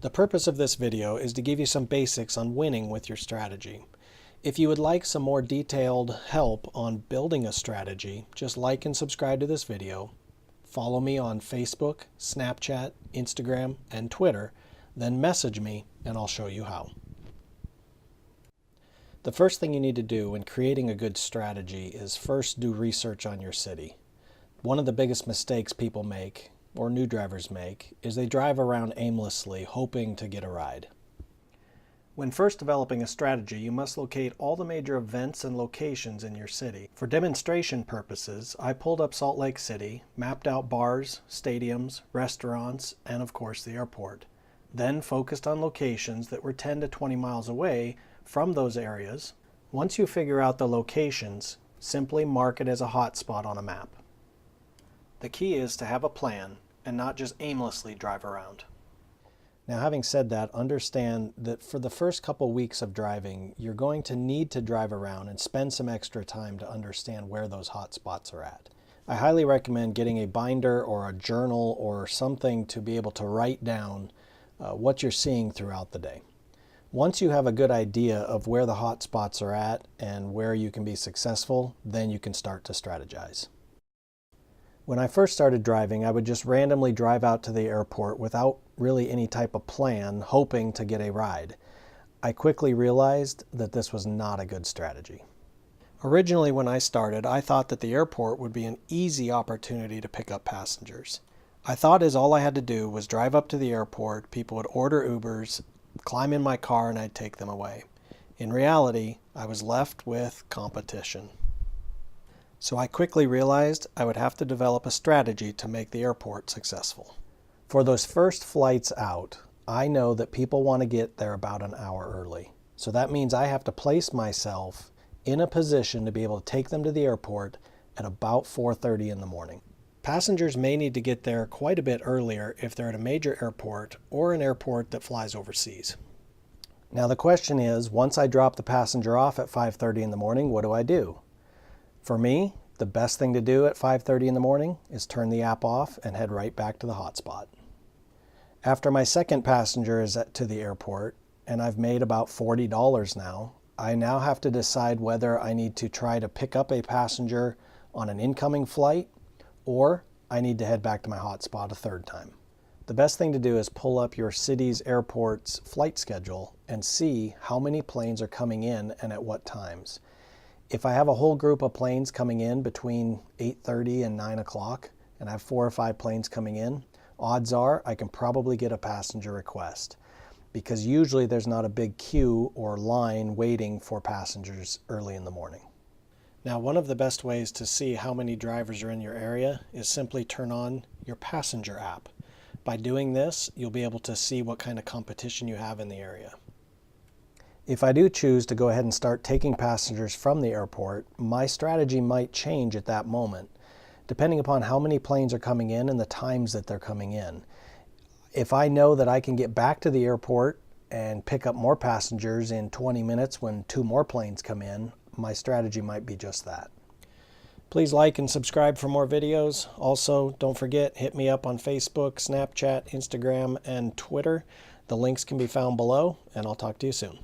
The purpose of this video is to give you some basics on winning with your strategy. If you would like some more detailed help on building a strategy, just like and subscribe to this video. Follow me on Facebook, Snapchat, Instagram, and Twitter, then message me and I'll show you how. The first thing you need to do when creating a good strategy is first do research on your city. One of the biggest mistakes people make, or new drivers make, is they drive around aimlessly hoping to get a ride. When first developing a strategy, you must locate all the major events and locations in your city. For demonstration purposes, I pulled up Salt Lake City, mapped out bars, stadiums, restaurants, and of course the airport. Then focused on locations that were 10 to 20 miles away from those areas. Once you figure out the locations, simply mark it as a hotspot on a map. The key is to have a plan and not just aimlessly drive around. Now, having said that, understand that for the first couple weeks of driving, you're going to need to drive around and spend some extra time to understand where those hotspots are at. I highly recommend getting a binder or a journal or something to be able to write down what you're seeing throughout the day. Once you have a good idea of where the hotspots are at and where you can be successful, then you can start to strategize. When I first started driving, I would just randomly drive out to the airport without really any type of plan, hoping to get a ride. I quickly realized that this was not a good strategy. Originally, when I started, I thought that the airport would be an easy opportunity to pick up passengers. I thought all I had to do was drive up to the airport, people would order Ubers, climb in my car, and I'd take them away. In reality, I was left with competition. So I quickly realized I would have to develop a strategy to make the airport successful. For those first flights out, I know that people want to get there about an hour early. So that means I have to place myself in a position to be able to take them to the airport at about 4:30 in the morning. Passengers may need to get there quite a bit earlier if they're at a major airport or an airport that flies overseas. Now the question is, once I drop the passenger off at 5:30 in the morning, what do I do? For me, the best thing to do at 5:30 in the morning is turn the app off and head right back to the hotspot. After my second passenger is to the airport, and I've made about $40 now, I now have to decide whether I need to try to pick up a passenger on an incoming flight or I need to head back to my hotspot a third time. The best thing to do is pull up your city's airport's flight schedule and see how many planes are coming in and at what times. If I have a whole group of planes coming in between 8:30 and 9 o'clock, and I have 4 or 5 planes coming in, odds are I can probably get a passenger request, because usually there's not a big queue or line waiting for passengers early in the morning. Now, one of the best ways to see how many drivers are in your area is simply turn on your passenger app. By doing this, you'll be able to see what kind of competition you have in the area. If I do choose to go ahead and start taking passengers from the airport, my strategy might change at that moment, depending upon how many planes are coming in and the times that they're coming in. If I know that I can get back to the airport and pick up more passengers in 20 minutes when 2 more planes come in, my strategy might be just that. Please like and subscribe for more videos. Also, don't forget, hit me up on Facebook, Snapchat, Instagram, and Twitter. The links can be found below, and I'll talk to you soon.